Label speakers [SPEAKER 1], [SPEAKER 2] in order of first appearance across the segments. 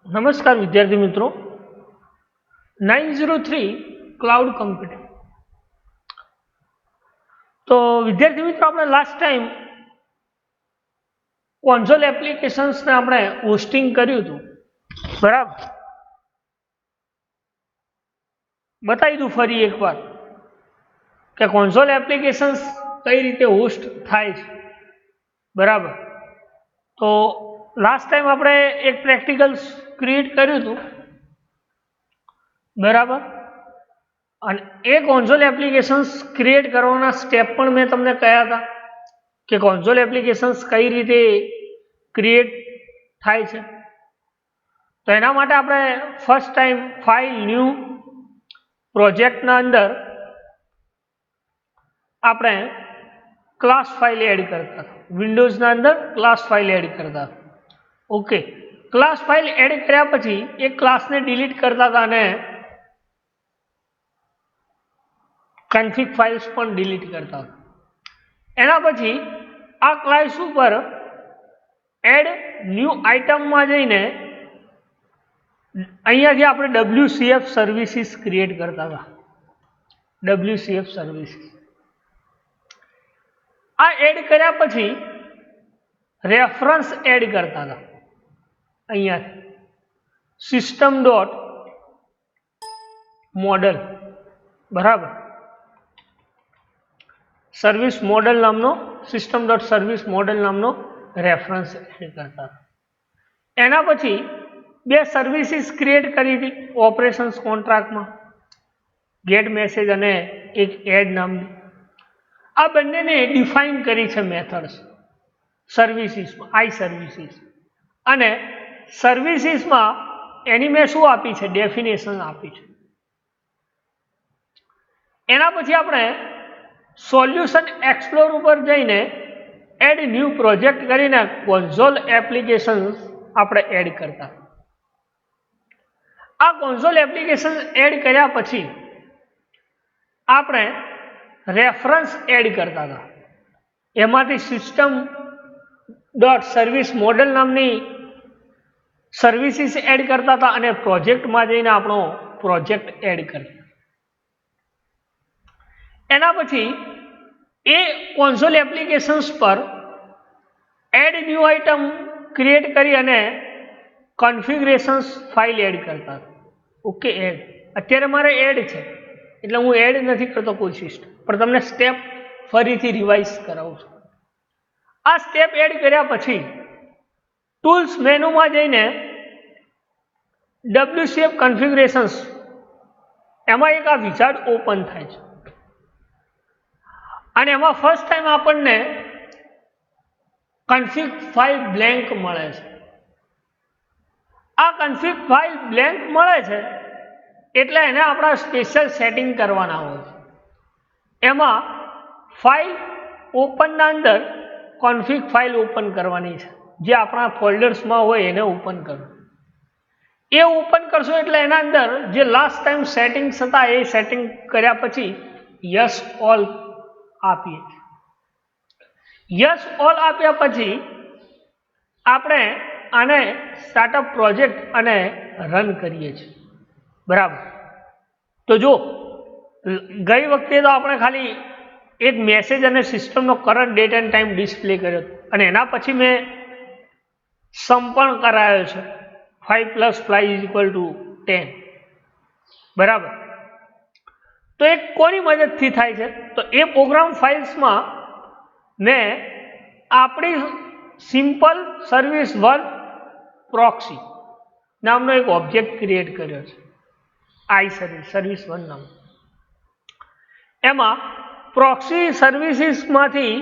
[SPEAKER 1] નમસ્કાર વિદ્યાર્થી મિત્રો 903 ક્લાઉડ કમ્પ્યુટિંગ. તો વિદ્યાર્થી મિત્રો આપણે લાસ્ટ ટાઈમ કોન્સોલ એપ્લિકેશન્સને આપણે હોસ્ટિંગ કર્યું હતું, બરાબર. બતાવી દઉં ફરી એકવાર કે કોન્સોલ એપ્લિકેશન્સ કઈ રીતે હોસ્ટ થાય છે, બરાબર. તો લાસ્ટ ટાઈમ આપણે એક પ્રેક્ટિકલ ક્રિએટ કર્યું હતું, બરાબર. અને એ કોન્સોલ એપ્લિકેશન્સ ક્રિએટ કરવાના સ્ટેપ પણ મેં તમને કહ્યા હતા કે કોન્સોલ એપ્લિકેશન્સ કઈ રીતે ક્રિએટ થાય છે. તો એના માટે આપણે ફર્સ્ટ ટાઈમ ફાઇલ ન્યૂ પ્રોજેક્ટના અંદર આપણે ક્લાસ ફાઇલ એડ કરતા, વિન્ડોઝના અંદર ક્લાસ ફાઇલ એડ કરતા. ઓકે, ક્લાસ ફાઇલ એડ કર્યા પછી એ ક્લાસને ડિલીટ કરતા હતા અને કન્ફિગ ફાઇલ્સ પણ ડિલીટ કરતા હતા. એના પછી આ ક્લાસ ઉપર એડ ન્યૂ આઇટમમાં જઈને અહીંયાથી આપણે WCF સર્વિસીસ ક્રિએટ કરતા હતા. WCF સર્વિસીસ આ એડ કર્યા પછી રેફરન્સ એડ કરતા હતા. અહીંયાથી સિસ્ટમ ડોટ મોડલ, બરાબર. સર્વિસ મોડલ નામનો સિસ્ટમ ડોટ સર્વિસ મોડલ નામનો રેફરન્સ એડ કરતા હતા. એના પછી બે સર્વિસીસ ક્રિએટ કરી હતી ઓપરેશન્સ કોન્ટ્રાક્ટમાં, ગેટ મેસેજ અને એક એડ નામની. આ બંનેને ડિફાઇન કરી છે મેથડ્સ સર્વિસીસમાં, આઈ સર્વિસીસ. અને સર્વિસીસમાં એની મેં શું આપી છે, ડેફિનેશન આપી છે. એના પછી આપણે સોલ્યુશન એક્સપ્લોર ઉપર જઈને એડ ન્યૂ પ્રોજેક્ટ કરીને કોન્સોલ એપ્લિકેશન્સ આપણે એડ કરતા. આ કોન્સોલ એપ્લિકેશન એડ કર્યા પછી આપણે રેફરન્સ એડ કરતા હતા. એમાંથી સિસ્ટમ ડોટ સર્વિસ મોડલ નામની સર્વિસીસ એડ કરતા હતા અને પ્રોજેક્ટમાં જઈને આપણો પ્રોજેક્ટ એડ કરતા. એના પછી એ કોન્સોલ એપ્લિકેશન્સ પર એડ ન્યૂ આઇટમ ક્રિએટ કરી અને કોન્ફિગરેશન્સ ફાઇલ એડ કરતા. ઓકે, એડ અત્યારે મારે એડ છે એટલે હું એડ નથી કરતો કોઈ સિસ્ટમ, પણ તમને સ્ટેપ ફરીથી રિવાઇઝ કરાવું છું. આ સ્ટેપ એડ કર્યા પછી ટૂલ્સ મેનુમાં જઈને WCF કન્ફિગરેશન્સ એમાં એક આ વિઝાર્ડ ઓપન થાય છે અને એમાં ફર્સ્ટ ટાઈમ આપણને કન્ફિગ ફાઇલ બ્લેન્ક મળે છે. આ કન્ફિગ ફાઇલ બ્લેન્ક મળે છે એટલે એને આપણા સ્પેશિયલ સેટિંગ કરવાના હોય છે. એમાં ફાઇલ ઓપનના અંદર કોન્ફિગ ફાઇલ ઓપન કરવાની છે, જે આપણા ફોલ્ડર્સમાં હોય એને ઓપન કરવું. એ ઓપન કરશો એટલે એના અંદર જે લાસ્ટ ટાઈમ સેટિંગ્સ હતા એ સેટિંગ કર્યા પછી યસ ઓલ આપીએ. યસ ઓલ આપ્યા પછી આપણે આને સ્ટાર્ટઅપ પ્રોજેક્ટ અને રન કરીએ છીએ, બરાબર. તો જો ગઈ વખતે તો આપણે ખાલી એક મેસેજ અને સિસ્ટમનો current date end time display કર્યો અને એના પછી મેં સમ પણ કરાયો છે 5 + 5 = 10, બરાબર. તો એ કોની મદદથી થાય છે, તો એ પ્રોગ્રામ ફાઇલ્સમાં મેં આપણી સિમ્પલ સર્વિસ 1 પ્રોક્સી નામનો એક ઓબ્જેક્ટ ક્રિએટ કર્યો છે, આઈ સર્વિસ 1 નામ. એમાં પ્રોક્સી સર્વિસીસમાંથી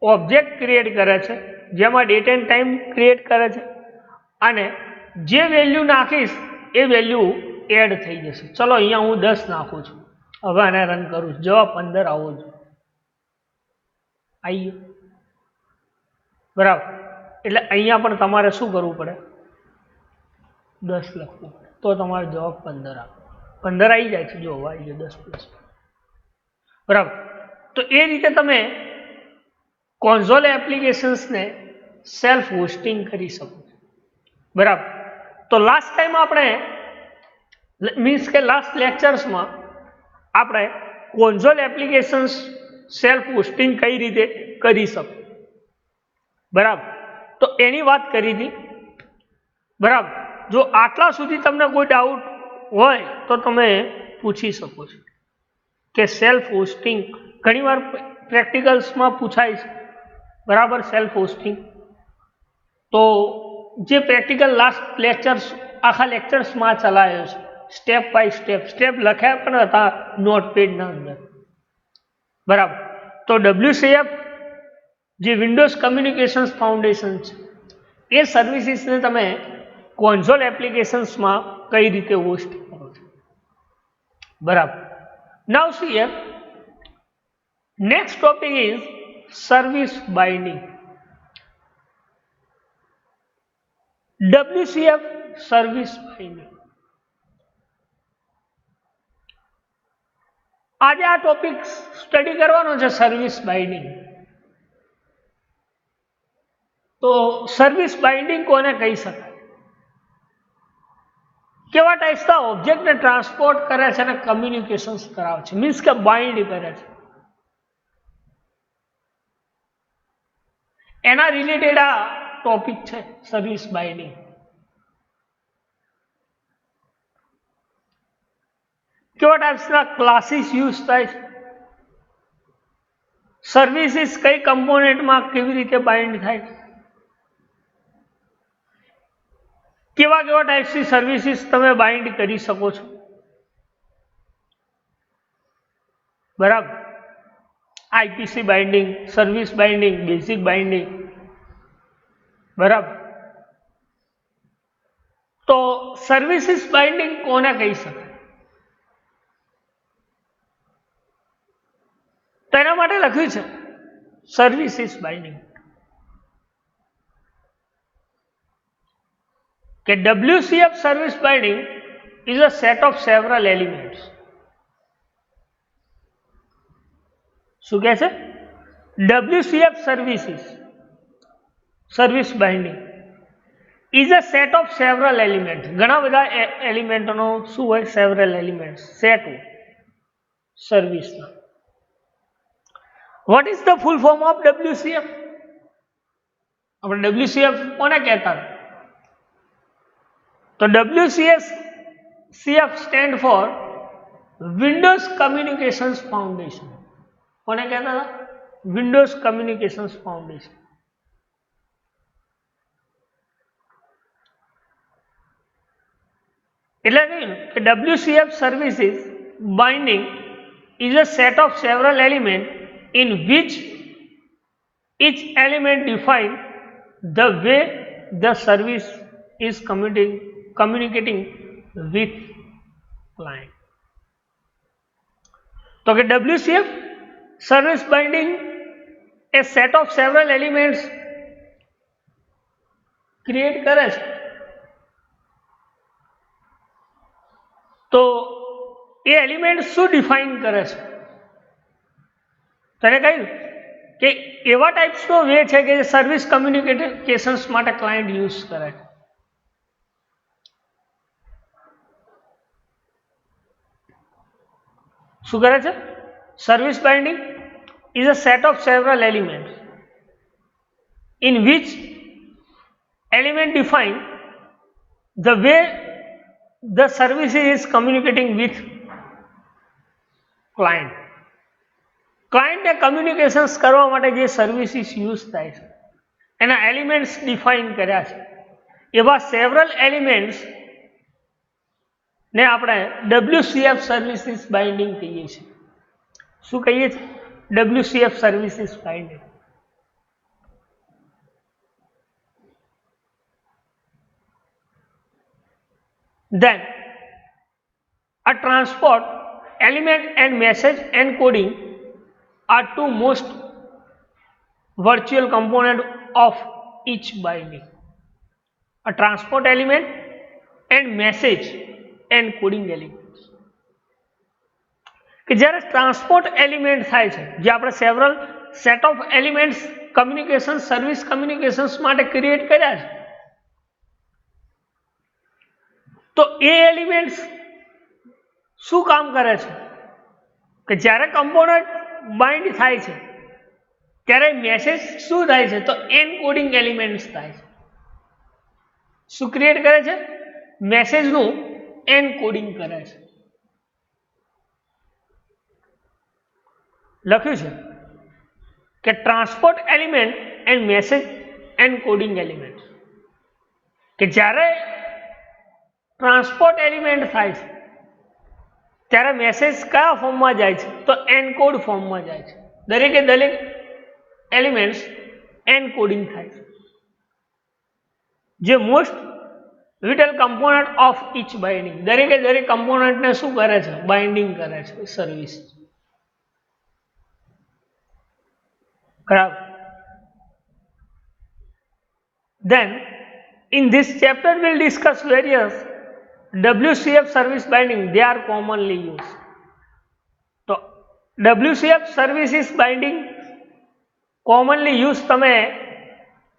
[SPEAKER 1] ઓબ્જેક્ટ ક્રિએટ કરે છે, જેમાં ડેટ એન્ડ ટાઈમ ક્રિએટ કરે છે અને જે વેલ્યુ નાખીશ એ વેલ્યુ એડ થઈ જશે. ચલો અહીંયા હું 10 નાખું છું, હવે આને રન કરું છું, જવાબ 15 આવો છું, આવી ગયો, બરાબર. એટલે અહીંયા પણ તમારે શું કરવું પડે, 10 લખવું પડે તો તમારો જવાબ 15 આવે. 15 આવી જાય છે, જો આવી ગયો 10+, બરાબર. તો એ રીતે તમે કોન્સોલ એપ્લિકેશન્સને સેલ્ફ હોસ્ટિંગ કરી શકો, બરાબર. તો લાસ્ટ ટાઈમ આપણે મીન્સ કે લાસ્ટ લેક્ચર્સમાં આપણે કોન્સોલ એપ્લિકેશન્સ સેલ્ફ હોસ્ટિંગ કઈ રીતે કરી શકો, બરાબર, તો એની વાત કરી હતી, બરાબર. જો આટલા સુધી તમને કોઈ ડાઉટ હોય તો તમે પૂછી શકો છો કે સેલ્ફ હોસ્ટિંગ ઘણીવાર પ્રેક્ટિકલ્સમાં પૂછાય છે, બરાબર. સેલ્ફ હોસ્ટિંગ તો જે પ્રેક્ટિકલ લાસ્ટ લેક્ચર્સ આખા લેક્ચર્સમાં ચલાવ્યો છે, સ્ટેપ બાય સ્ટેપ લખ્યા પણ હતા નોટપેડના અંદર, બરાબર. તો WCF જે વિન્ડોઝ કમ્યુનિકેશન્સ ફાઉન્ડેશન છે એ સર્વિસીસને તમે કોન્સોલ એપ્લિકેશન્સમાં કઈ રીતે હોસ્ટ કરો છો, બરાબર. Now see next topic is service binding. WCF service binding. આજે આ ટોપિક સ્ટડી કરવાનો છે, સર્વિસ બાઇન્ડિંગ. તો સર્વિસ બાઇન્ડિંગ કોને કહી શકાય, કેવા ટાઈપ્સના ઓબ્જેક્ટને ટ્રાન્સપોર્ટ કરે છે અને કમ્યુનિકેશન્સ કરાવે છે, મીન્સ કે બાઇન્ડ કરે છે, એના રિલેટેડ આ ટોપિક છે સર્વિસ બાઇન્ડિંગ. કેવા ટાઈપ્સના ક્લાસીસ યુઝ થાય છે, સર્વિસીસ કઈ કમ્પોનેન્ટમાં કેવી રીતે બાઇન્ડ થાય છે, કેવા ટાઈપ્સની સર્વિસીસ તમે બાઇન્ડ કરી શકો છો, બરાબર. IPC binding, service binding, basic binding, બરાબર. તો સર્વિસીસ બાઇન્ડિંગ કોને કહી શકાય, તેના માટે લખ્યું છે સર્વિસીસ બાઇન્ડિંગ કે WCF service binding is a set of several elements. શું કહે છે? WCF service binding is a set of several elements. ઘણા બધા એલિમેન્ટનો શું હોય, several elements, સેટ હોય સર્વિસના. What is the full form of WCF? આપણે WCF કોને કહેતા? તો WCF stand for Windows Communications Foundation. કોને કહેતા હતા? Windows Communications Foundation. એટલે કહ્યું કે WCF services binding is a set of several elements in which each element define the way the service is communicating with client. તો કે WCF service binding a set of several elements create કરે છે. તો એ element શું define કરે છે? તેને કહ્યું કે એવા ટાઈપ્સનો વે છે કે જે સર્વિસ કમ્યુનિકેશન્સ માટે ક્લાયન્ટ યુઝ કરે. શું કરે છે? Service binding is a set of several elements in which element define the way the service is communicating with client. ક્લાયન્ટને કમ્યુનિકેશન્સ કરવા માટે જે સર્વિસીસ યુઝ થાય છે એના એલિમેન્ટ્સ ડિફાઇન કર્યા છે. એવા સેવરલ એલિમેન્ટ્સ ને આપણે WCF સર્વિસીસ બાઇન્ડિંગ કહીએ છીએ. શું કહીએ છીએ? WCF services binding. Then a transport element and message encoding are two most virtual component of each binding. A transport element and message encoding elements. કે જ્યારે ટ્રાન્સપોર્ટ એલિમેન્ટ થાય છે, જે આપણે several set of elements communication service communications માટે create કર્યા છે, તો એ એલિમેન્ટ્સ શું કામ કરે છે કે જ્યારે કમ્પોનન્ટ બાઇન્ડ થાય છે ત્યારે મેસેજ શું થાય છે તો એનકોડિંગ એલિમેન્ટ્સ થાય છે. શું ક્રિએટ કરે છે? મેસેજનું એનકોડિંગ કરે છે. લખ્યું છે કે transport element and message encoding element, કે જ્યારે ટ્રાન્સપોર્ટ એલિમેન્ટ થાય છે ત્યારે મેસેજ કયા ફોર્મમાં જાય છે તો એનકોડ ફોર્મમાં જાય છે. દરેકે દરેક એલિમેન્ટ્સ એનકોડિંગ થાય છે, જે most vital component of each binding, દરેકે દરેક કમ્પોનન્ટને શું કરે છે? બાઇન્ડિંગ કરે છે સર્વિસ. બરાબર. Then in this chapter we'll discuss various WCF service binding. They are commonly used. તો WCF services binding commonly used તમે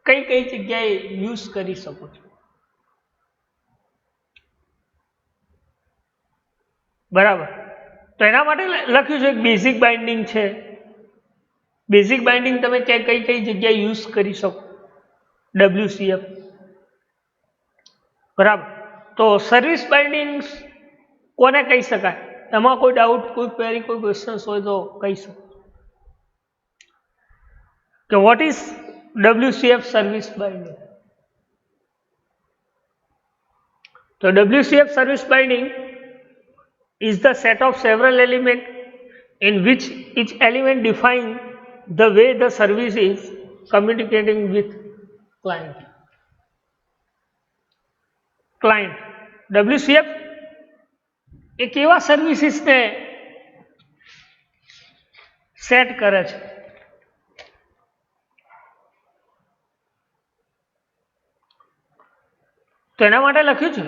[SPEAKER 1] કઈ કઈ જગ્યાએ યુઝ કરી શકો છો? બરાબર. તો એના માટે લખ્યું છે બેઝિક બાઇન્ડિંગ છે. બેઝિક બાઇન્ડિંગ તમે કઈ કઈ જગ્યાએ યુઝ કરી શકો? WCF. બરાબર. તો સર્વિસ બાઇન્ડિંગ કોને કહી શકાય? એમાં કોઈ ડાઉટ, કોઈ ક્વેરી, કોઈ ક્વેશ્ચન્સ હોય તો કહી શકો કે what is WCF service binding? તો WCF service binding is the set of several elements in which each element defines the way the service is communicating with client. WCF એક એવા સર્વિસીસને સેટ કરે છે તો એના માટે લખ્યું છે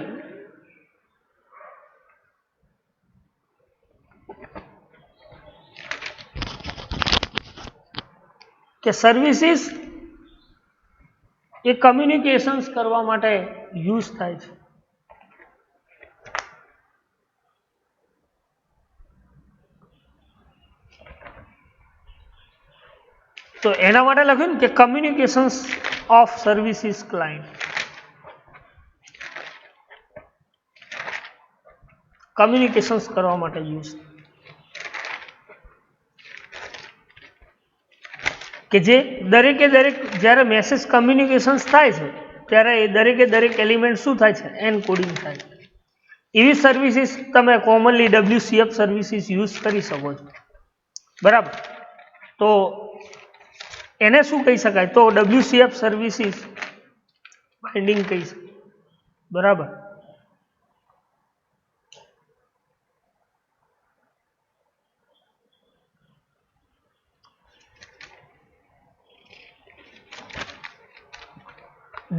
[SPEAKER 1] કે સર્વિસીસ એ કમ્યુનિકેશન્સ કરવા માટે યુઝ થાય છે. તો એના માટે લખ્યું ને કે communications of services client. Communications કરવા માટે યુઝ, કે જે દરેકે દરેક જ્યારે મેસેજ કમ્યુનિકેશન્સ થાય છે ત્યારે એ દરેકે દરેક એલિમેન્ટ શું થાય છે? એનકોડિંગ થાય છે. એવી સર્વિસીસ તમે કોમનલી WCF સર્વિસીસ યુઝ કરી શકો છો. બરાબર. તો એને શું કહી શકાય? તો WCF સર્વિસીસ બાઇન્ડિંગ કહી શકાય. બરાબર.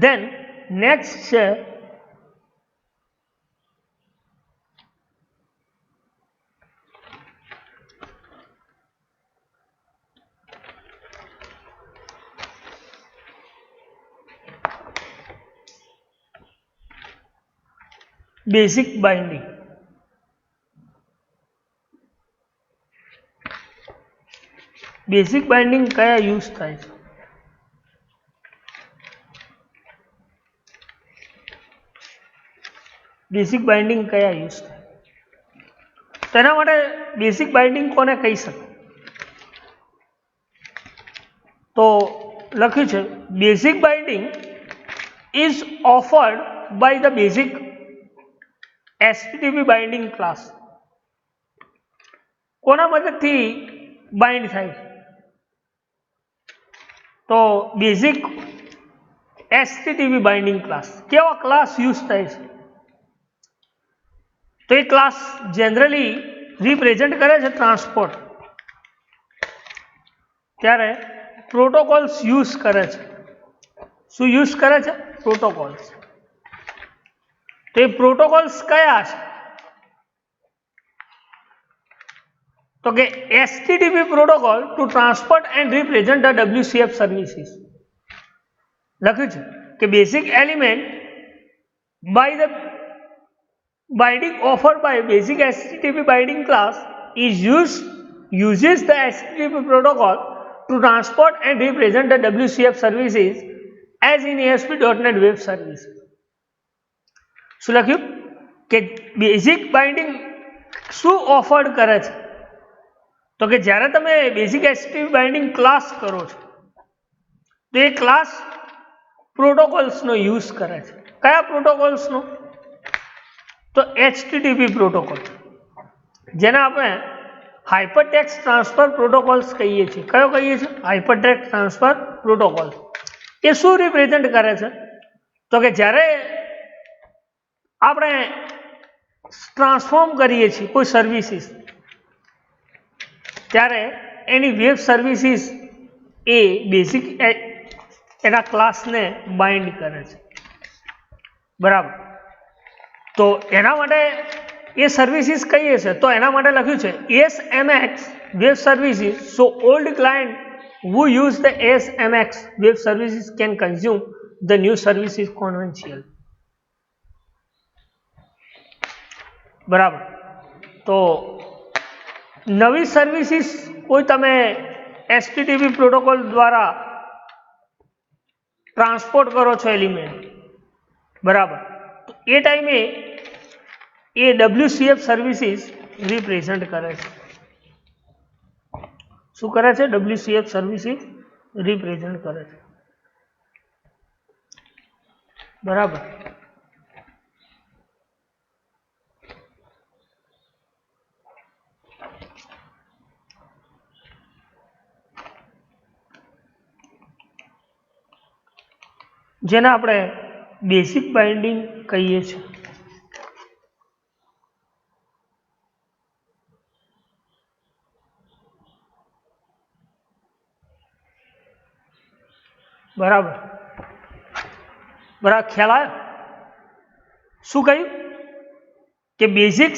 [SPEAKER 1] Then next છે બેઝિક બાઇન્ડિંગ. બેઝિક બાઇન્ડિંગ કયા યુઝ થાય છે? બેઝિક બાઇન્ડિંગ કયા યુઝ થાય? તેના માટે બેઝિક બાઇન્ડિંગ કોને કહી શકાય? તો લખ્યું છે basic binding is offered by the basic HTTP binding class. કોના મદદથી બાઇન્ડ થાય છે? તો બેઝિક HTTP બાઇન્ડિંગ ક્લાસ. કેવા ક્લાસ યુઝ થાય છે? તો એ ક્લાસ જનરલી રિપ્રેઝેન્ટ કરે છે ટ્રાન્સપોર્ટ, ત્યારે પ્રોટોકોલ્સ યુઝ કરે છે. શું યુઝ કરે છે? પ્રોટોકોલ્સ. તો એ પ્રોટોકોલ્સ કયા છે? તો કે HTTP protocol to transport and represent the WCF services. લખ્યું છે કે basic element by the binding offered by basic HTTP binding class uses the HTTP protocol to transport and represent the WCF services as in ASP.NET Web Services. શું લખ્યું કે basic binding શું offered કરે છે? તો કે જ્યારે તમે બેઝિક HTTP બાઇન્ડિંગ ક્લાસ કરો છો તો એ ક્લાસ પ્રોટોકોલ્સનો યુઝ કરે છે. કયા પ્રોટોકોલ્સનો? તો HTTP પ્રોટોકોલ, જેને આપણે હાઇપરટેક્સ્ટ ટ્રાન્સફર પ્રોટોકોલ્સ કહીએ છીએ. કયો કહીએ છીએ? Hypertext transfer protocol. એ શું રિપ્રેઝેન્ટ કરે છે? તો કે જ્યારે આપણે ટ્રાન્સફોર્મ કરીએ છીએ કોઈ સર્વિસીસ, ત્યારે એની વેબ સર્વિસીસ એ બેઝિક એના ક્લાસને બાઇન્ડ કરે છે. બરાબર. તો એના માટે એ સર્વિસીસ કઈ હશે? તો એના માટે લખ્યું છે ASMX web services. So old client who use the ASMX web services can consume the new services conventional. બરાબર. તો નવી સર્વિસીસ કોઈ તમે HTTP પ્રોટોકોલ દ્વારા ટ્રાન્સપોર્ટ કરો છો એલિમેન્ટ, બરાબર, તો એ ટાઈમે એ WCF સર્વિસીસ રિપ્રેઝન્ટ કરે છે. શું કરે છે? WCF સર્વિસીસ રિપ્રેઝન્ટ કરે છે. બરાબર. જેને આપણે બેઝિક બાઇન્ડિંગ કહીએ છીએ. બરાબર. બરાબર. ખ્યાલ આવ્યો? શું કહ્યું કે basic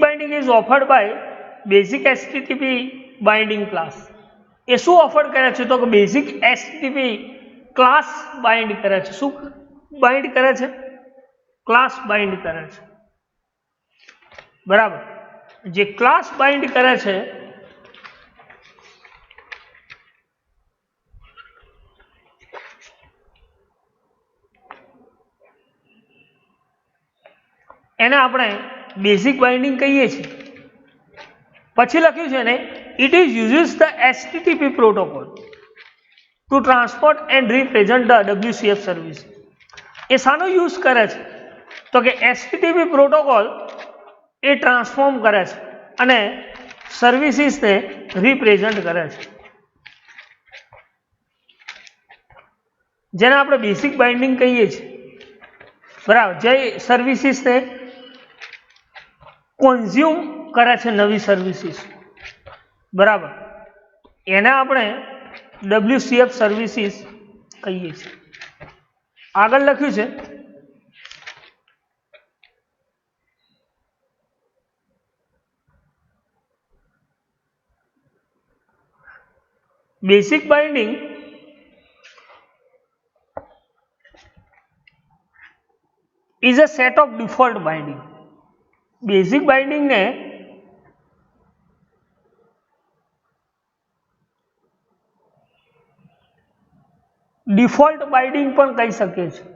[SPEAKER 1] binding is offered by basic HTTP binding class. એ શું ઓફર કરે છે? તો કે બેઝિક HTTP ક્લાસ બાઇન્ડ કરે છે. શું બાઇન્ડ કરે છે? ક્લાસ બાઇન્ડ કરે છે. બરાબર. જે ક્લાસ બાઇન્ડ કરે છે એને આપણે બેઝિક બાઇન્ડિંગ કહીએ છીએ. પછી લખ્યું છે ને it is uses the HTTP protocol to transport and represent the WCF service. એ શાનો યુઝ કરે છે? તો કે HTTP પ્રોટોકોલ એ ટ્રાન્સફોર્મ કરે છે અને સર્વિસીસને રિપ્રેઝન્ટ કરે છે, જેને આપણે બેઝિક બાઇન્ડિંગ કહીએ છીએ. બરાબર. જે સર્વિસીસને કોન્ઝ્યુમ કરે છે નવી સર્વિસીસ, બરાબર, એને આપણે WCF સર્વિસીસ કહીએ છીએ. આગળ લખ્યું છે basic binding is a set of default binding. Basic બાઇન્ડિંગને ડિફોલ્ટ બાઇન્ડિંગ પણ કહી શકીએ છીએ.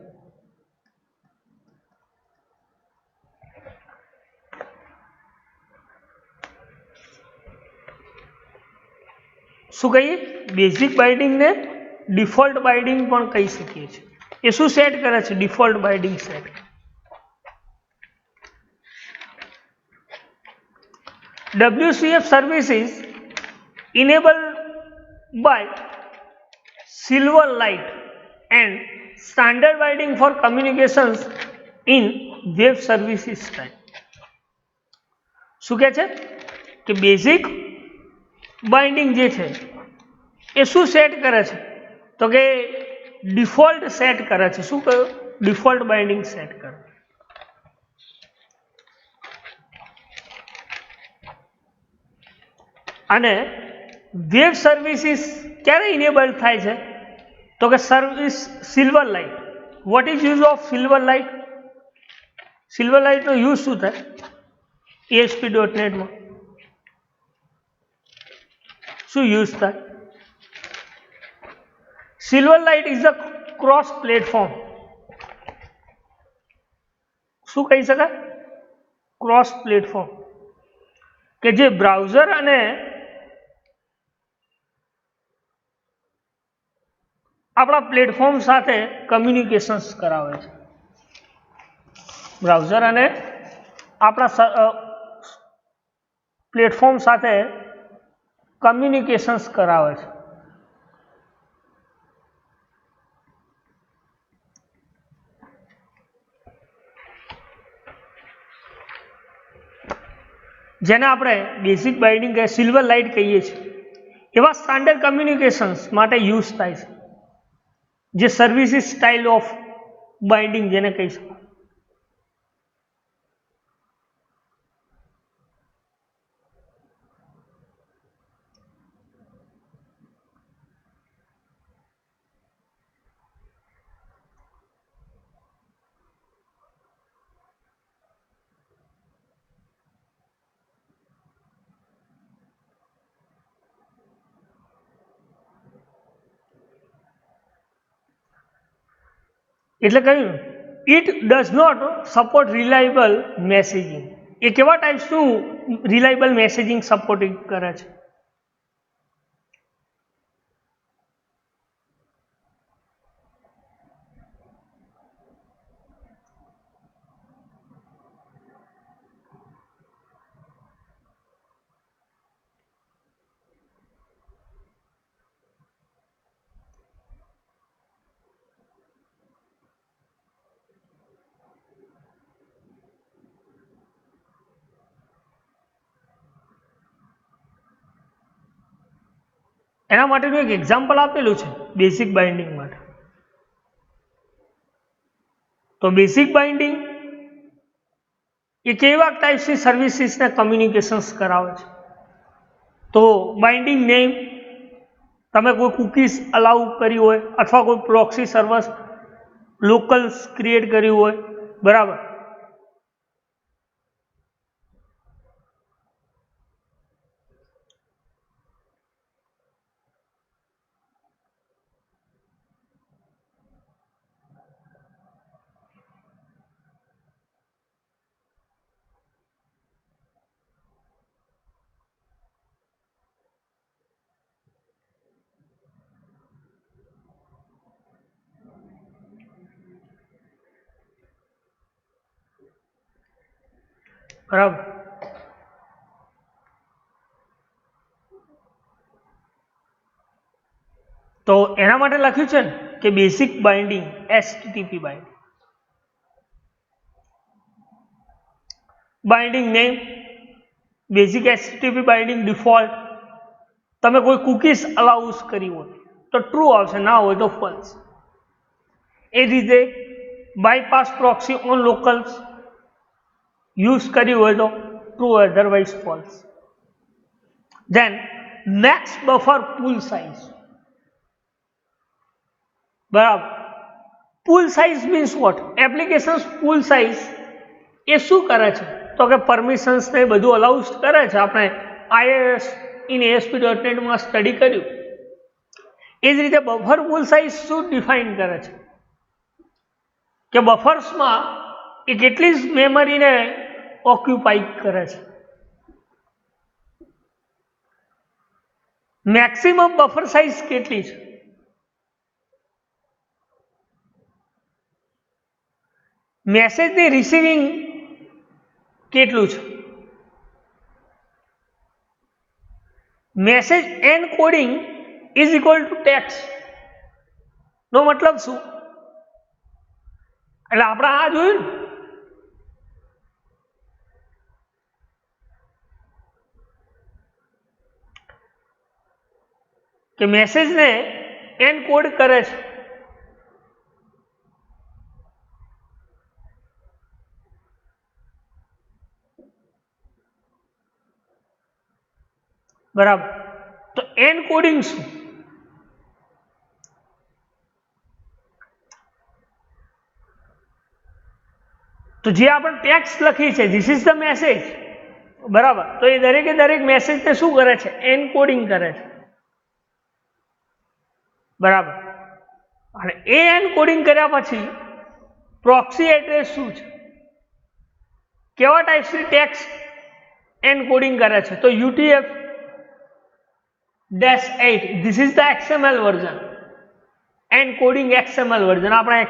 [SPEAKER 1] શું કહીએ? બેઝિક બાઇન્ડિંગને ડિફોલ્ટ બાઇન્ડિંગ પણ કહી શકીએ છીએ. એ શું સેટ કરે છે? Default binding set. WCF services enabled by Silverlight and standard binding for communications in web services type. શું કહે છે કે બેઝિક બાઇન્ડિંગ જે છે એ શું સેટ કરે છે? તો કે ડિફોલ્ટ સેટ કરે છે. શું કહ્યું? ડિફોલ્ટ બાઇન્ડિંગ સેટ કરે. અને વેબ સર્વિસીસ ક્યારે ઇનેબલ થાય છે? તો કે service Silverlight. What is use of Silverlight? સિલ્વરલાઇટનો યુઝ શું થાય ASP.NET માં શું યુઝ થાય? Silverlight is a cross platform. શું કહી શકાય? ક્રોસ પ્લેટફોર્મ, કે જે બ્રાઉઝર અને આપણા પ્લેટફોર્મ સાથે કમ્યુનિકેશન્સ કરાવે છે. બ્રાઉઝર અને આપણા પ્લેટફોર્મ સાથે કમ્યુનિકેશન્સ કરાવે છે. જેને આપણે બેઝિક બાઇન્ડિંગ કે સિલ્વરલાઇટ કહીએ છીએ, એવા સ્ટાન્ડર્ડ કમ્યુનિકેશન્સ માટે યુઝ થાય છે, જે સર્વિસીસ સ્ટાઇલ ઓફ બાઇન્ડિંગ જેને કહી શકાય. એટલે કહ્યું it does not support reliable messaging. એ કેવા ટાઈપ્સનું રિલાયબલ મેસેજિંગ સપોર્ટિંગ કરે છે? એના માટેનું એક એક્ઝામ્પલ આપેલું છે બેઝિક બાઇન્ડિંગ માટે. તો બેઝિક બાઇન્ડિંગ એ કેવા ટાઈપ્સની સર્વિસીસને કમ્યુનિકેશન્સ કરાવે છે? તો બાઇન્ડિંગ નેમ, તમે કોઈ કુકીઝ અલાઉ કરી હોય અથવા કોઈ પ્રોક્સી સર્વર લોકલ્સ ક્રિએટ કર્યું હોય, બરાબર. બરાબર. તો એના માટે લખ્યું છે ને કે basic binding HTTP binding. Binding name, basic HTTP binding default. તમે કોઈ કુકીઝ અલાઉઝ કરી હોય તો ટ્રુ આવશે, ના હોય તો ફોલ્સ. એ રીતે bypass proxy on locals use કરી હોય તો true, otherwise false. Then max buffer pool size. બરાબર. Pool size means what? Application pool size એ શું કરે છે? તો કે પરમિશન્સ ને બધું અલાઉઝ કરે છે. આપણે IIS ઇન ASP.NET માં સ્ટડી કર્યું. એ જ રીતે બફર પૂલ સાઇઝ શું ડિફાઇન કરે છે? કે બફર્સમાં એ કેટલી મેમરીને ઓક્યુપાઈ કરે છે. મેક્સિમમ બફર સાઇઝ કેટલી છે? મેસેજની રિસીવિંગ કેટલું છે? Message encoding is equal to text નો મતલબ શું? એટલે આપણે આ જોયું ને કે મેસેજને એનકોડ કરે છે. બરાબર. તો એનકોડિંગ શું? તો જે આપણે ટેક્સ્ટ લખી છે ધીસ ઇઝ ધ મેસેજ, બરાબર, તો એ દરેકે દરેક મેસેજને શું કરે છે? એનકોડિંગ કરે છે, બરાબર. અને એ એનકોડિંગ કર્યા પછી પ્રોક્સી એડ્રેસ શું છે? કેવા ટાઈપ્સની ટેક્સ્ટ એનકોડિંગ કરે છે? તો UTF-8 this is the XML version, encoding XML version. આપણે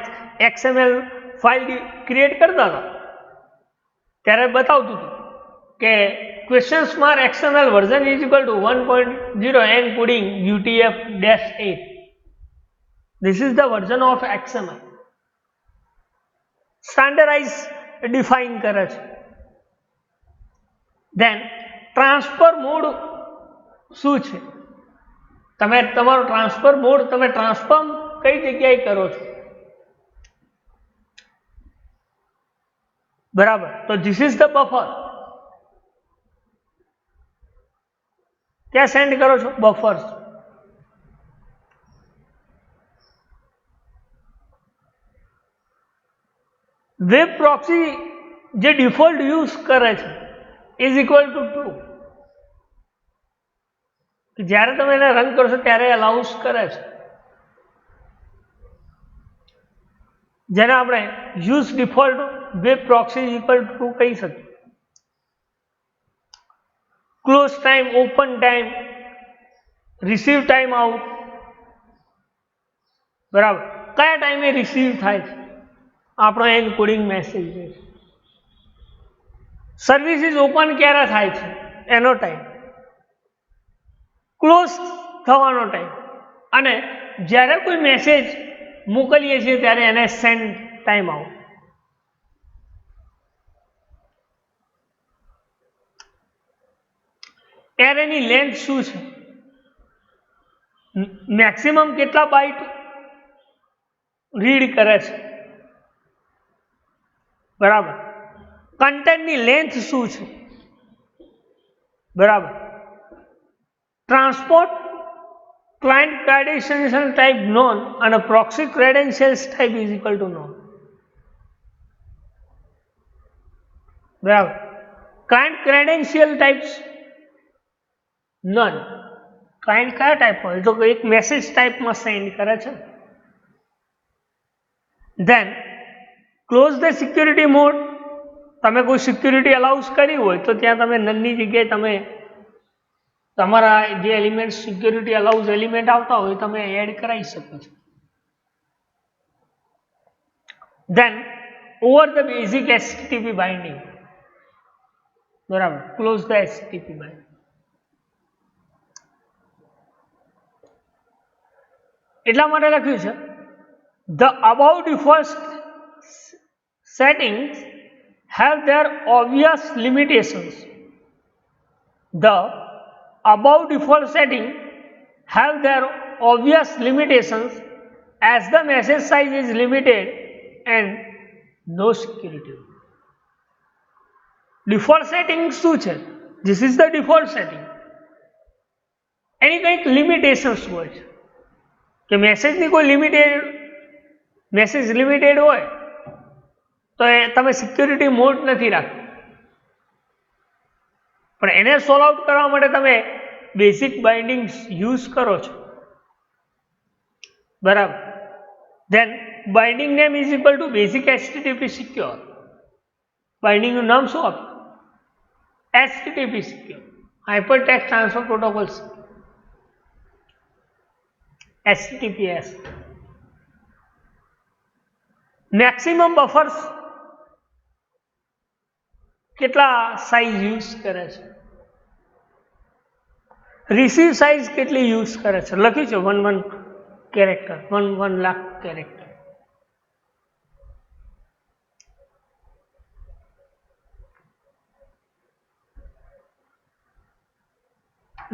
[SPEAKER 1] XML ફાઇલ ક્રિએટ કરતા હતા ત્યારે બતાવતું હતું કે ક્વેશ્ચન્સ માર XML version is equal two 1.0 encoding UTF-8. This is the version of XML. Standardize define કરે છે. Then ટ્રાન્સફર મોડ શું છે? તમે તમારો ટ્રાન્સફર મોડ તમે ટ્રાન્સફોર્મ કઈ જગ્યાએ કરો છો, બરાબર? તો ધીસ ઇઝ ધ બફર. ક્યાં સેન્ડ કરો છો? બફર્સ. વેબ પ્રોક્સી જે ડિફોલ્ટ યુઝ કરે છે ઇઝ ઇક્વલ ટુ ટ્રુ. જ્યારે તમે એને રન કરશો ત્યારે અલાઉસ કરે છે, જેને આપણે use default web proxy is equal to true કહી શકીએ. Close time, open time, receive time out, બરાબર, કયા ટાઈમે રિસીવ થાય છે આપણો એનકોડિંગ મેસેજ છે. સર્વિસીસ ઓપન ક્યારે થાય છે એનો ટાઈમ, ક્લોઝ થવાનો ટાઈમ, અને જ્યારે કોઈ મેસેજ મોકલીએ છીએ ત્યારે એને સેન્ડ ટાઈમ આઉટ. એરેની લેન્થ શું છે? મેક્સિમમ કેટલા બાઇટ રીડ કરે છે, બરાબર. કન્ટેન્ટની લેન્થ શું છે, બરાબર. Transport client credential type none અને proxy credentials type is equal to none, બરાબર. Client credential types none. Client કયા ટાઈપ હોય? તો એક મેસેજ ટાઈપમાં સેન્ડ કરે છે. Then close the security mode. તમે કોઈ સિક્યુરિટી અલાઉસ કરી હોય તો ત્યાં તમે નનની જગ્યાએ તમે તમારા જે એલિમેન્ટ સિક્યુરિટી અલાઉઝ એલિમેન્ટ આવતા હોય તમે એડ કરાવી શકો છો. Then over the basic HTTP binding, બરાબર. Close the HTTP binding. એટલા માટે લખ્યું છે the above default settings have their obvious limitations. The above default settings have their obvious limitations as the message size is limited and no security. Default setting શું છે? This is the default setting. એની કંઈક limitations હોય છે કે મેસેજની કોઈ message limited હોય તો એ તમે સિક્યુરિટી મોડ નથી રાખતા, પણ એને સોલ્વ આઉટ કરવા માટે તમે બેઝિક બાઇન્ડિંગ્સ યુઝ કરો છો, બરાબર. Then binding name is equal to basic HTTP secure. બાઇન્ડિંગનું નામ શું આપ્યું? HTTP secure, hypertext transfer protocol, HTTPS. Maximum buffers કેટલા સાઇઝ યુઝ કરે છે? રિસીવ સાઇઝ કેટલી યુઝ કરે છે? લખ્યું છે 1 character, 1 lakh character.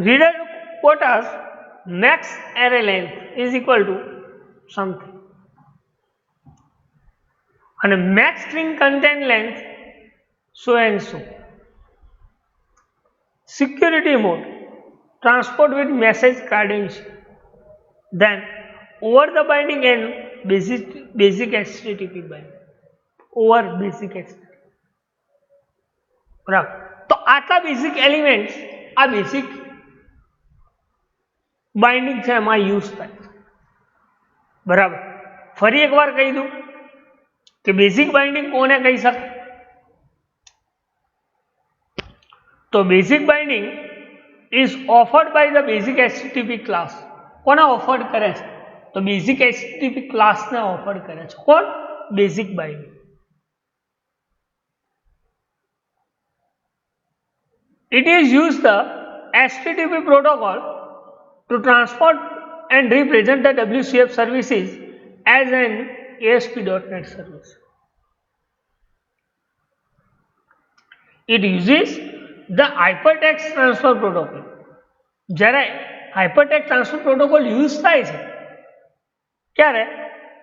[SPEAKER 1] Reader quotas max array length is equal to something and max string content length so and so. Security mode, transport with message credential, then over the binding and basic HTTP binding, over basic HTTP. બરાબર. તો આટલા basic elements, આ basic binding છે એમાં use થાય. બરાબર. ફરી એકવાર કહી દઉં કે બેઝિક બાઇન્ડિંગ કોને કહી શકે? તો basic binding is offered by the basic HTTP class. કોને ઓફર્ડ કરે છે? તો બેઝિક HTTP ક્લાસને ઓફર્ડ કરે છે. કોણ? Basic binding. It is used the HTTP protocol to transport and represent the WCF services as an ASP.NET service. It uses the hypertext transfer protocol. જ્યારે hypertext transfer protocol use થાય છે ક્યારે?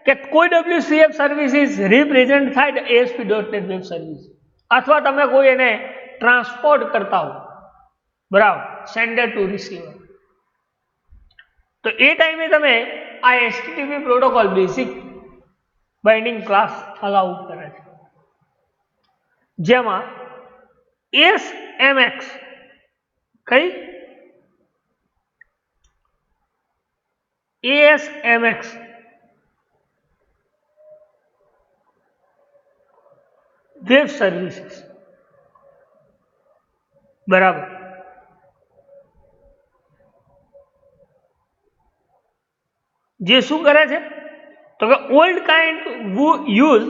[SPEAKER 1] કે કોઈ WCF સર્વિસીસ રિપ્રેઝેન્ટ થાય ASP.NET web service, અથવા તમે કોઈ એને ટ્રાન્સપોર્ટ કરતા હો, બરાબર, સેન્ડર ટુ રિસીવર, તો એ ટાઈમે તમે આ HTTP protocol basic binding class allow કરે છે, જેમાં ASMX કઈ ASMX વેબ સર્વિસીસ, બરાબર, જે શું કરે છે? તો કે old kind use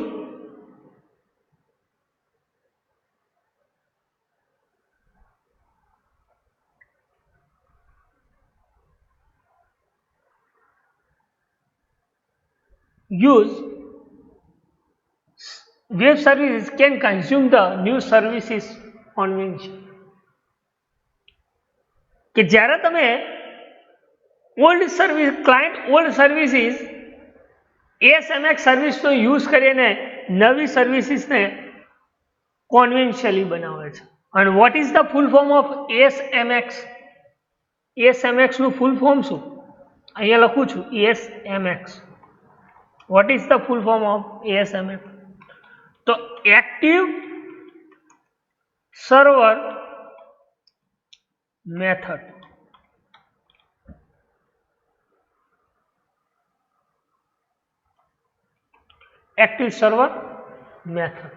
[SPEAKER 1] web services can consume the new services convention. કે જ્યારે તમે old service client old services ASMX સર્વિસનો યુઝ કરીને નવી સર્વિસીસને કોન્વેન્શિયલી બનાવે છે. અને what is the full form of ASMX? ASMX નું ફૂલ ફોર્મ શું? અહીંયા લખું છું ASMX. What is the full form of ASMX? તો active server method. Active server method.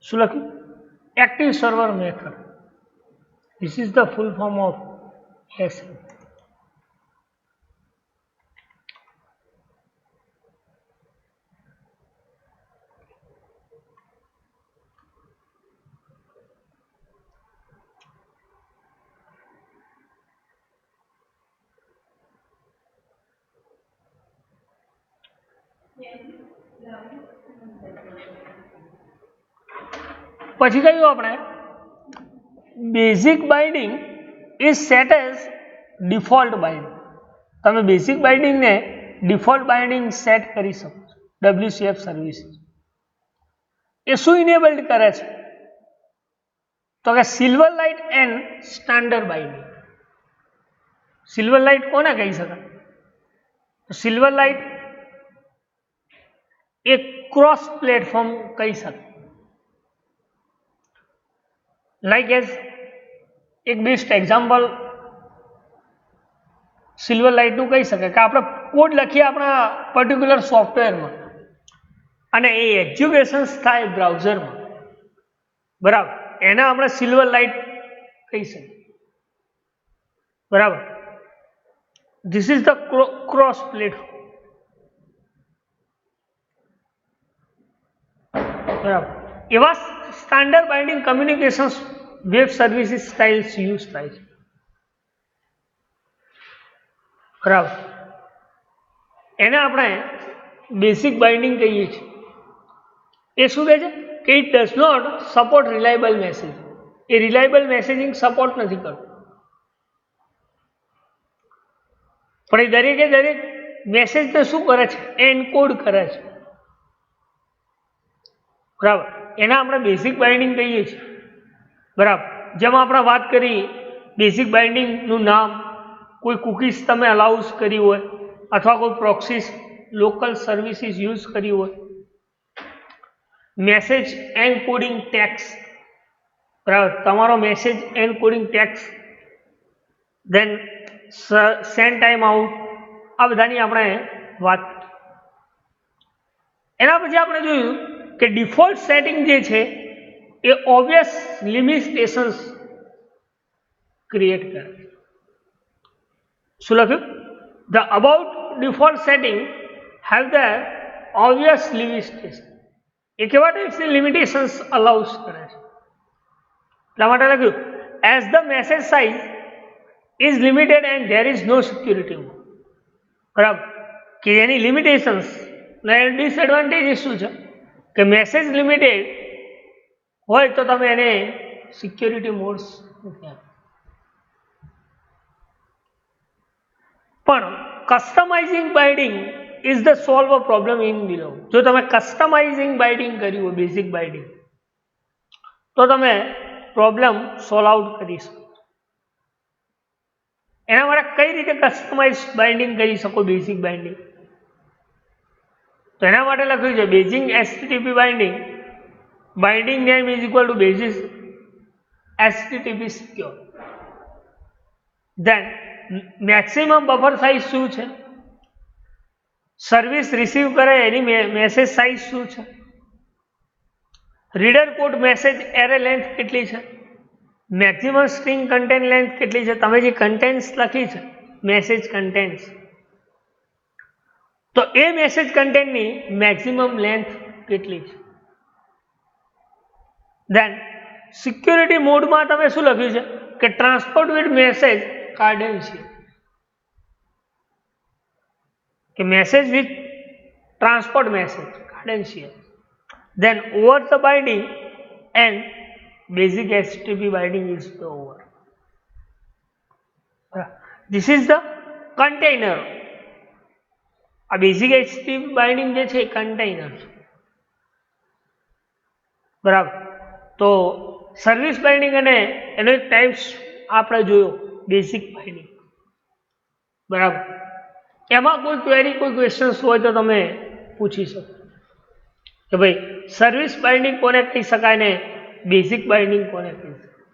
[SPEAKER 1] શું લખ્યું? Active server method. This is the full form of ASM. પછી કયું આપણે basic binding is set as default binding. તમે basic બાઇન્ડિંગને default binding set કરી શકો છો. WCF સર્વિસીસ એ શું ઇનેબલ્ડ કરે છે? તો કે silver light and standard binding. Silver light કોને કહી શકાય? સિલ્વર લાઇટ એક ક્રોસ પ્લેટફોર્મ કહી શકાય. લાઈક એઝ એક બેસ્ટ એક્ઝામ્પલ સિલ્વર લાઇટનું કહી શકાય કે આપણે કોડ લખીએ આપણા પર્ટિક્યુલર સોફ્ટવેરમાં અને એ એક્ઝિક્યુશન્સ થાય બ્રાઉઝરમાં, બરાબર, એને આપણે સિલ્વર લાઇટ કહી શકીએ. બરાબર. This is the cross platform. બરાબર. એવા standard binding communications web services styles use થાય છે. બરાબર. એને આપણે બેઝિક બાઇન્ડિંગ કહીએ છીએ. એ શું કહે છે કે it does not support reliable message. એ રિલાયબલ મેસેજિંગ સપોર્ટ નથી કરતું, પણ એ દરેકે દરેક મેસેજને શું કરે છે? એન્કોડ કરે છે. બરાબર. એના આપણે બેઝિક બાઇન્ડિંગ કહીએ છીએ. બરાબર. જેમાં આપણે વાત કરી બેઝિક બાઇન્ડિંગનું નામ, કોઈ કુકીઝ તમે અલાઉઝ કરી હોય અથવા કોઈ પ્રોક્સીસ લોકલ સર્વિસીસ યુઝ કરી હોય, મેસેજ એન્કોડિંગ ટેક્સ, બરાબર, તમારો મેસેજ એન્કોડિંગ ટેક્સ, દેન સેન્ડ ટાઈમ આઉટ, આ બધાની આપણે વાત. એના પછી આપણે જોયું કે ડિફોલ્ટ સેટિંગ જે છે એ ઓબ્વિયસ લિમિટેશન્સ ક્રિએટ કરે. શું લખ્યું? The about default setting have the obvious limitation. એ કેવા ટાઈપ્સની લિમિટેશન્સ અલાઉઝ કરે છે? એટલા માટે લખ્યું as the message size is limited and there is no security. બરાબર, કે એની લિમિટેશન્સ ને ડિસએડવાન્ટેજીસ શું છે કે મેસેજ લિમિટેડ હોય તો તમે એને સિક્યુરિટી મોડ્સ નથી આપતા. પણ customizing binding is the solve a problem in below. જો તમે કસ્ટમાઇઝિંગ બાઇન્ડિંગ કર્યું હોય, બેઝિક બાઇન્ડિંગ, તો તમે પ્રોબ્લેમ સોલ્વ આઉટ કરી શકો. એના માટે કઈ રીતે કસ્ટમાઇઝ બાઇન્ડિંગ કરી શકો બેઝિક બાઇન્ડિંગ? તો એના માટે લખ્યું છે basic HTTP binding, binding name is equal to basic HTTP secure. Then maximum buffer size શું છે? સર્વિસ રિસીવ કરે એની મેસેજ સાઇઝ શું છે? Reader code message array length કેટલી છે? મેક્સિમમ સ્ટ્રિંગ કન્ટેન્ટ લેન્થ કેટલી છે? તમે જે કન્ટેન્ટ્સ લખી છે મેસેજ કન્ટેન્ટ્સ, તો એ મેસેજ કન્ટેન્ટની મેક્સિમમ લેન્થ કેટલી છે? દેન સિક્યુરિટી મોડમાં તમે શું લખ્યું છે કે ટ્રાન્સપોર્ટ વિથ મેસેજ કાર્ડેન્શિયલ, કે message with transport message credential. Then over the binding and basic HTTP binding is the over. This is the container. આ બેઝિક HTTP બાઇન્ડિંગ જે છે એ કન્ટેનર છે. બરાબર, તો સર્વિસ બાઇન્ડિંગ અને એનો એક ટાઈપ્સ આપણે જોયો બેઝિક બાઇન્ડિંગ. બરાબર, એમાં કોઈ ક્વેરી, કોઈ ક્વેશ્ચન્સ હોય તો તમે પૂછી શકો કે ભાઈ સર્વિસ બાઇન્ડિંગ કોને કહી શકાય ને બેઝિક બાઇન્ડિંગ કોને કહી શકાય?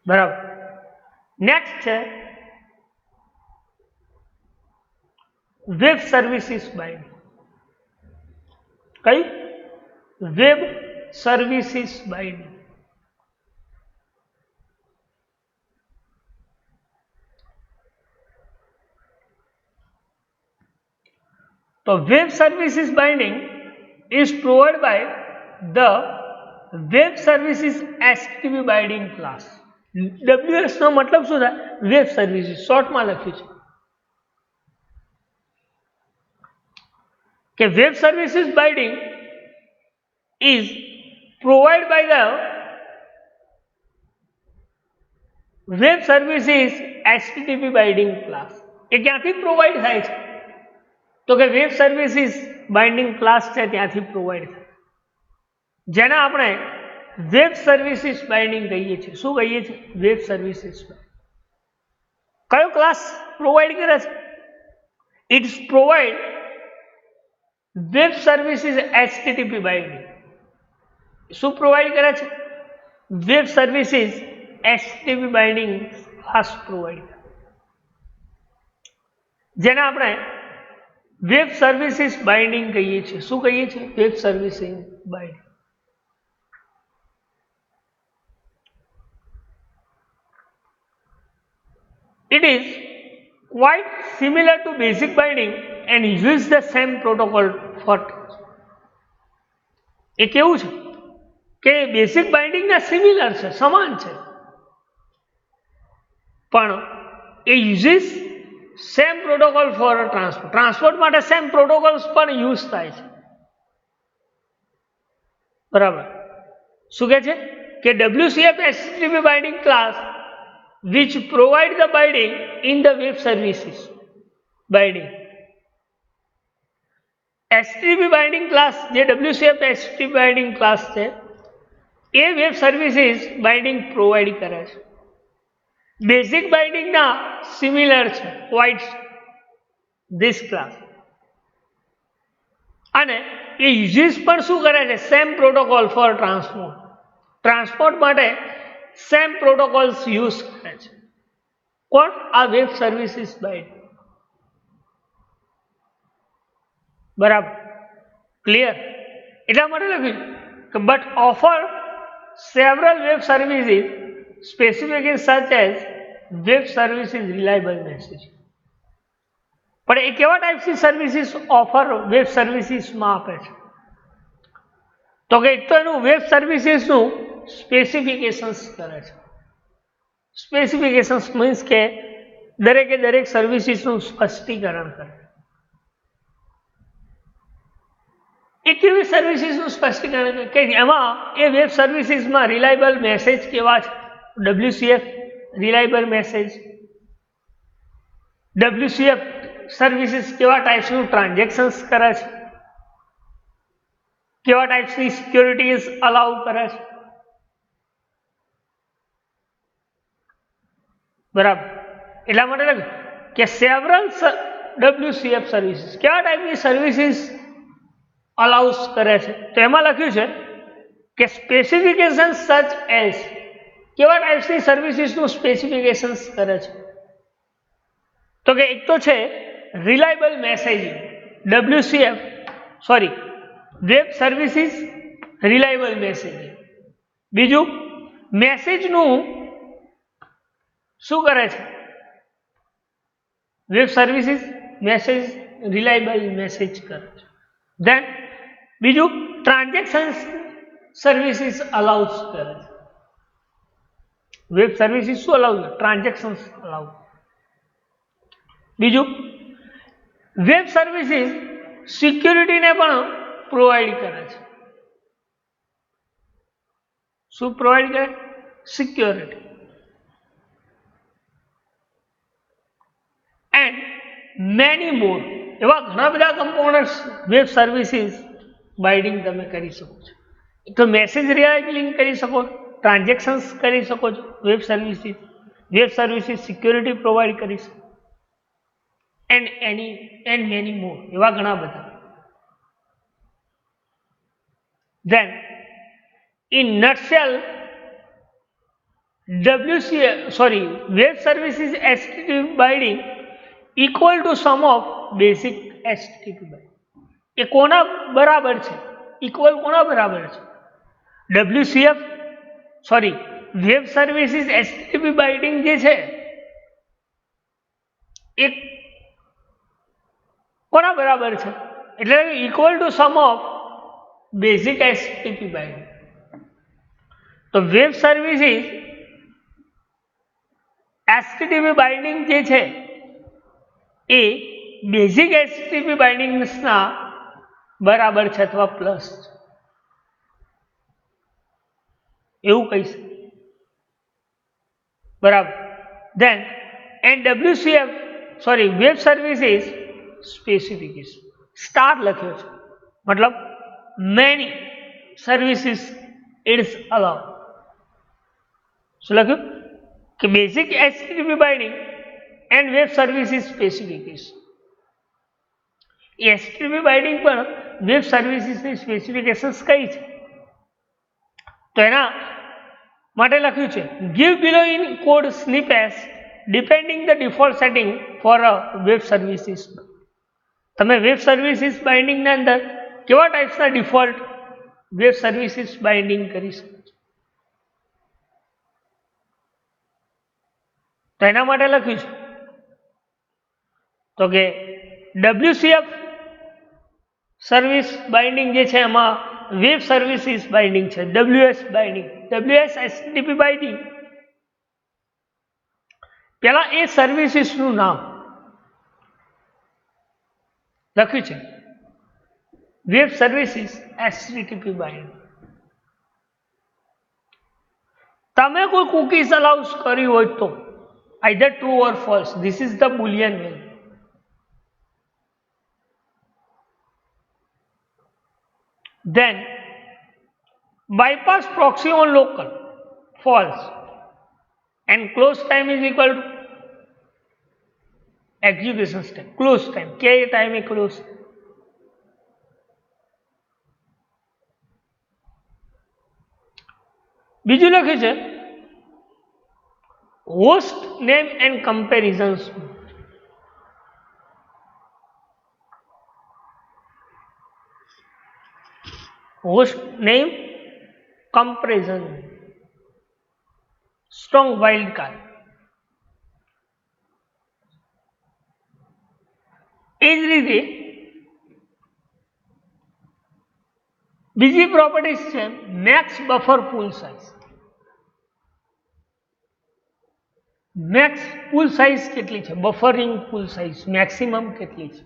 [SPEAKER 1] બરાબર. નેક્સ્ટ છે વેબ સર્વિસીસ બાઇન્ડિંગ. કઈ? Web services binding. તો web services binding is provided by the web services HTTP binding class. WS નો મતલબ શું થાય? વેબ સર્વિસીસ, શોર્ટમાં લખ્યું છે કે web services binding is provided by the web services HTTP binding class. એ ક્યાંથી provide થાય છે? તો કે વેબ સર્વિસીસ બાઇન્ડિંગ ક્લાસ છે ત્યાંથી પ્રોવાઈડ થાય, જેને આપણે વેબ સર્વિસીસ બાઇન્ડિંગ કહીએ છીએ. શું કહીએ છીએ? Web services. કયો ક્લાસ પ્રોવાઈડ કરે છે? It's provide web services HTTP binding. શું પ્રોવાઈડ કરે છે? Web services HTTP binding class provide કરે, જેને આપણે વેબ સર્વિસીસ બાઇન્ડિંગ કહીએ છીએ. શું કહીએ છીએ? Web services binding. It is quite similar to basic binding and uses the same protocol for. એ કેવું છે કે બેઝિક બાઇન્ડિંગ ને સિમિલર છે, સમાન છે, પણ એ uses same protocol for transport. Transport માટે સેમ પ્રોટોકોલ્સ પણ યુઝ થાય છે. બરાબર. શું કહે છે કે WCF HTTP binding class which provide the binding in the web services binding. HTTP binding class જે WCF HTTP બાઇન્ડિંગ ક્લાસ છે એ વેબ સર્વિસીસ બાઇન્ડિંગ પ્રોવાઈડ કરે છે. બેઝિક બાઇન્ડિંગના સિમિલર છે ક્વાઇટ ધીસ ક્લાસ, અને એ યુઝીસ પણ શું કરે છે, સેમ પ્રોટોકોલ ફોર ટ્રાન્સપોર્ટ માટે સેમ પ્રોટોકોલ્સ યુઝ કરે છે. કોણ? આ વેબ સર્વિસીસ બાઇન્ડિંગ. બરાબર, ક્લિયર? એટલા માટે લખ્યું કે but offer several web services specification such as web services reliable message. પણ એ કેવા ટાઈપ્સની સર્વિસીસ ઓફર વેબ સર્વિસીસમાં આપે છે? તો કે એક તો એનું વેબ સર્વિસીસનું સ્પેસિફિકેશન્સ કરે છે. સ્પેસિફિકેશન્સ મીન્સ કે દરેકે દરેક સર્વિસીસનું સ્પષ્ટીકરણ કરે. એ કેવી સર્વિસીસનું સ્પષ્ટીકરણ કે એમાં એ વેબ સર્વિસીસમાં રિલાયબલ મેસેજ કેવા છે, WCF reliable message, WCF services કેવા ટાઈપ્સનું ટ્રાન્ઝેક્શન્સ કરે છે, કેવા ટાઈપ્સની સિક્યોરિટીઝ અલાઉ કરે છે. બરાબર, એટલા માટે કે સેવરલ WCF સર્વિસીસ કેવા ટાઈપની સર્વિસીસ અલાઉસ કરે છે, તો એમાં લખ્યું છે કે સ્પેસિફિકેશન સચ એઝ કેવા ટાઈપ્સની સર્વિસીસનું સ્પેસિફિકેશન્સ કરે છે. તો કે એક તો છે reliable messaging, WCF web services reliable messaging. બીજું મેસેજનું શું કરે છે, web services message reliable message કરે છે. ધેન બીજું ટ્રાન્ઝેક્શન સર્વિસીસ અલાઉસ કરે છે. વેબ સર્વિસીસ શું અલાઉ છે? ટ્રાન્ઝેક્શન અલાઉ. બીજું વેબ સર્વિસીસ સિક્યુરિટીને પણ પ્રોવાઈડ કરે છે. શું પ્રોવાઈડ કરે? સિક્યોરિટી. એન્ડ મેની મોર, એવા ઘણા બધા કમ્પોનન્ટ્સ વેબ સર્વિસીસ બાઇન્ડિંગ તમે કરી શકો છો. તો મેસેજ રિલાયબલિંગ કરી શકો, ટ્રાન્ઝેક્શન્સ કરી શકો છો, વેબ સર્વિસીસ સિક્યોરિટી પ્રોવાઈડ કરી શકો, એન્ડ મેની મોર, એવા ઘણા બધા. Then in nutshell web services HTTP binding equal to sum of basic HTTP binding. એ કોના બરાબર છે? ઇક્વલ કોના બરાબર છે? વેબ સર્વિસીસ HTTP બાઇન્ડિંગ જે છે એ કોના બરાબર છે? એટલે equal to sum of basic HTTP binding. તો વેબ સર્વિસીસ HTTP બાઇન્ડિંગ જે છે એ બેઝિક HTTP બાઇન્ડિંગ્સના બરાબર છે અથવા પ્લસ છે, એવું કહી શકે. બરાબર. Then WCF web services specification star લખ્યો છે, મતલબ મેની સર્વિસીસ ઇટ્સ અલાઉ. શું લખ્યું? કે basic HTTP binding and web services specification. HTTP binding પણ વેબ સર્વિસીસની સ્પેસિફિકેશન્સ કઈ છે? તો એના માટે લખ્યું છે give below in code snippets depending the default setting for a web services. તમે વેબ સર્વિસીસ બાઇન્ડિંગના અંદર કેવા ટાઈપ્સના ડિફોલ્ટ વેબ સર્વિસીસ બાઇન્ડિંગ કરી શકો છો? તો એના માટે લખ્યું છે તો કે WCF સર્વિસ બાઇન્ડિંગ જે છે એમાં વેબ સર્વિસીસ બાઇન્ડિંગ છે, WS HTTP બાઇન્ડિંગ. પેલા એ સર્વિસીસનું નામ લખ્યું છે વેબ સર્વિસીસ HTTP બાઇન્ડિંગ. તમે કોઈ કુકીઝ અલાઉસ કરી હોય તો either true or false, this is the boolean value. Then bypass proxy on local, false, and close time is equal to execution time, close time, કે ટાઈમે close. બીજું લખ્યું છે host name and comparisons. Host name comparison, strong wildcard. એ જ રીતે બીજી properties છે max buffer pool size. Max pool size કેટલી છે, બફરિંગ પૂલ સાઇઝ મેક્સિમમ કેટલી છે.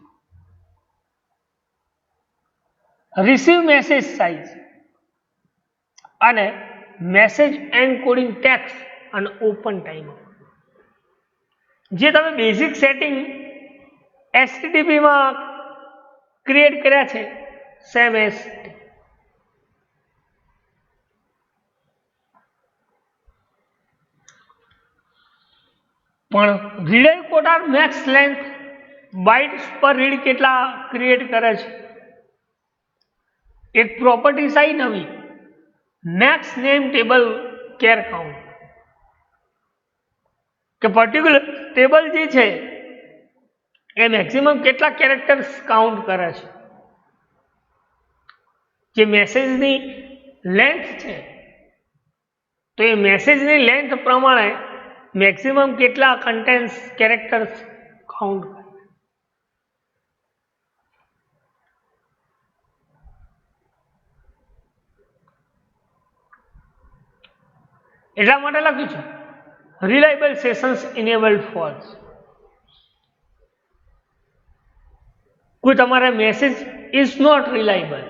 [SPEAKER 1] રિસીવ મેસેજ સાઇઝ અને મેસેજ એન્કોડિંગ ટેક્સ અને ઓપન ટાઈમ. જે તમે બેઝિક સેટિંગ HTTP માં ક્રિએટ કર્યા છે સેમ એસ. પણ read quota max length bytes પર રીડ કેટલા ક્રિએટ કરે છે. એક પ્રોપર્ટીઝ આવી નવી max name table char count, કે પર્ટિક્યુલર ટેબલ જે છે એ મેક્સિમમ કેટલા કેરેક્ટર્સ કાઉન્ટ કરે છે. જે મેસેજની લેન્થ છે તો એ મેસેજની લેન્થ પ્રમાણે મેક્સિમમ કેટલા કન્ટેન્ટ્સ કેરેક્ટર્સ કાઉન્ટ કરે. એટલા માટે લખ્યું છે રિલાયબલ સેશન્સ ઇનેબલ્ડ ફોલ્સ. કોઈ તમારા મેસેજ ઇઝ નોટ રિલાયબલ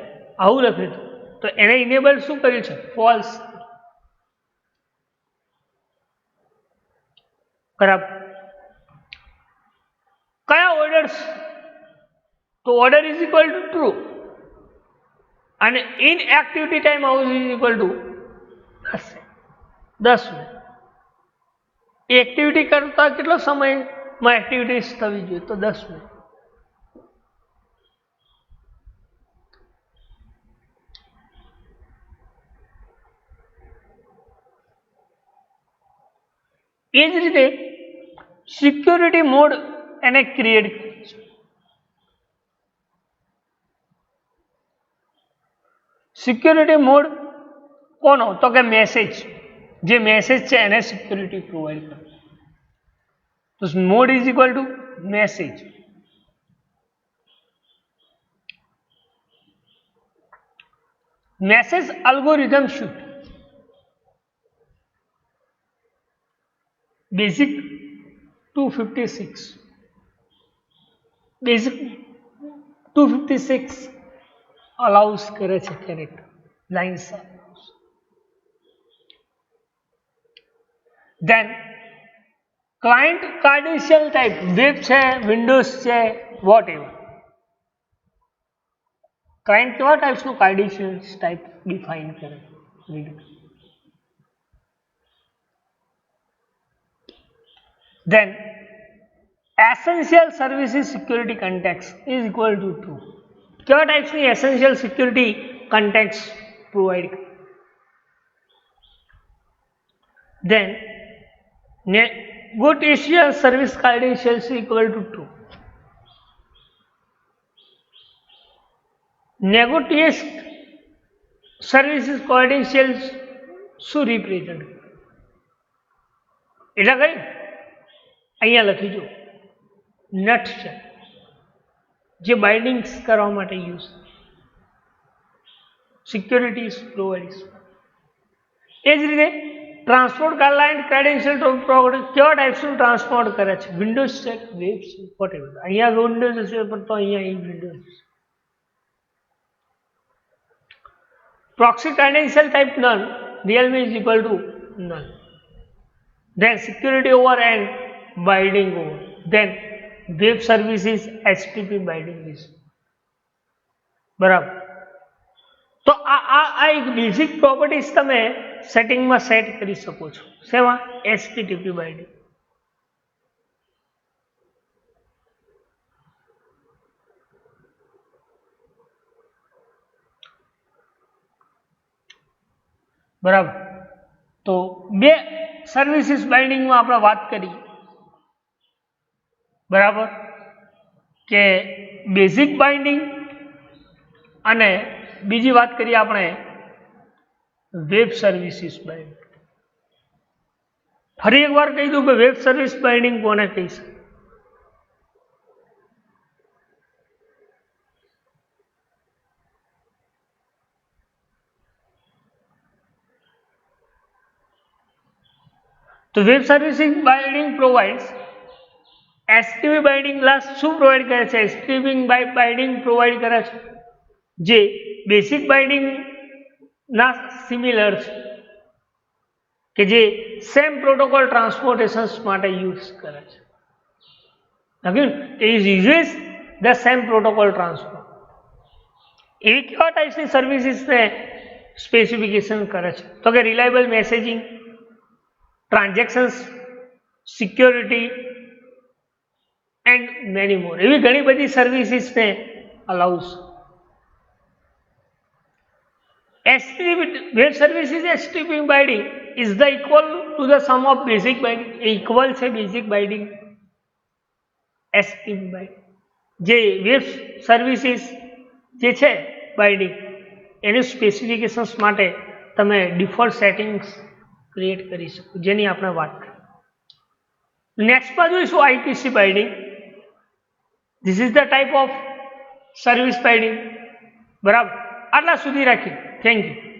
[SPEAKER 1] આવું લખ્યું તો એને ઇનેબલ શું કર્યું છે, ફોલ્સ. બરાબર. કયા ઓર્ડર્સ, તો order is equal to true અને inactivity time out is equal to 10 minute. Activity કરતા કેટલો સમયમાં એક્ટિવિટીઝ થવી જોઈએ, તો 10 મિનિટ. એ જ રીતે સિક્યોરિટી મોડ એને ક્રિએટ કરે છે. સિક્યોરિટી મોડ કોનો, તો કે મેસેજ, જે મેસેજ છે એને સિક્યોરિટી પ્રોવાઈડ કરે. તો mode is equal two message. Message algorithm શું, બેઝિક 256, બેઝિક 256 અલાઉસ કરે છે કેરેક્ટર લાઇન્સ. દેન ક્લાયન્ટ કાર્ડિશિયલ ટાઈપ, વેબ છે, વિન્ડોઝ છે, વોટ એવર. ક્લાયન્ટ કેવા ટાઈપ્સનું કાર્ડિશિયલ ટાઈપ ડિફાઇન કરે. Then essential services security context is equal to 2. કેવા ટાઈપ્સની essential security contexts provide. Then negotiation service credentials equal to 2. negotiation services credentials શું represent, એટલે કઈ અહીંયા લખી જો નટ છે જે બાઇન્ડિંગ્સ કરવા માટે યુઝ સિક્યોરિટીઝ પ્રોવાઇડ. એ જ રીતે ટ્રાન્સપોર્ટ ગાઈડલાઇન ક્રેડેન્શિયલ પ્રોવાઇડ કેવા ટાઈપ્સનું ટ્રાન્સપોર્ટ કરે છે, વિન્ડોઝ છે, વેબ છે, વોટ એવર. અહીંયા વિન્ડોઝ હશે પણ તો અહીંયા Windows. Proxy credential type null, realme is equal to null. Then security over and binding over. Then web services HTTP binding is. બરાબર. તો આ એક બેઝિક પ્રોપર્ટીઝ તમે સેટિંગમાં સેટ કરી શકો છો. શેમાં? HTTP binding. બરાબર. તો બે સર્વિસીસ બાઇન્ડિંગમાં આપણે વાત કરી, બરાબર, કે બેઝિક બાઇન્ડિંગ અને બીજી વાત કરીએ આપણે વેબ સર્વિસીસ બાઇન્ડિંગ. ફરી એકવાર કહી દઉં કે વેબ સર્વિસ બાઇન્ડિંગ કોને કહી છે? તો web servicing binding provides HTTP binding class શું પ્રોવાઈડ કરે છે? HTTP બાઇન્ડિંગ પ્રોવાઈડ કરે છે જે બેસિક બાઇન્ડિંગ ના સિમિલર છે, કે જે સેમ પ્રોટોકોલ ટ્રાન્સપોર્ટેશન્સ માટે યુઝ કરે છે. Is use the same protocol transport. એવી કેવા ટાઈપ્સની સર્વિસીસને સ્પેસિફિકેશન કરે છે? તો કે reliable messaging, transactions, security and many more. એવી ઘણી બધી સર્વિસીસને allows. Web services HTTP binding is the equal to the sum of basic binding. એ ઇક્વલ છે બેઝિક બાઇન્ડિંગ HTTP બાઇન્ડિંગ. જે વેબ સર્વિસીસ જે છે બાઇન્ડિંગ એની સ્પેસિફિકેશન્સ માટે તમે ડિફોલ્ટ સેટિંગ્સ ક્રિએટ કરી શકો, જેની આપણે વાત કરી. નેક્સ્ટમાં જોઈશું IPC binding. This is the type of service binding. બરાબર, આટલા સુધી રાખી. Thank you.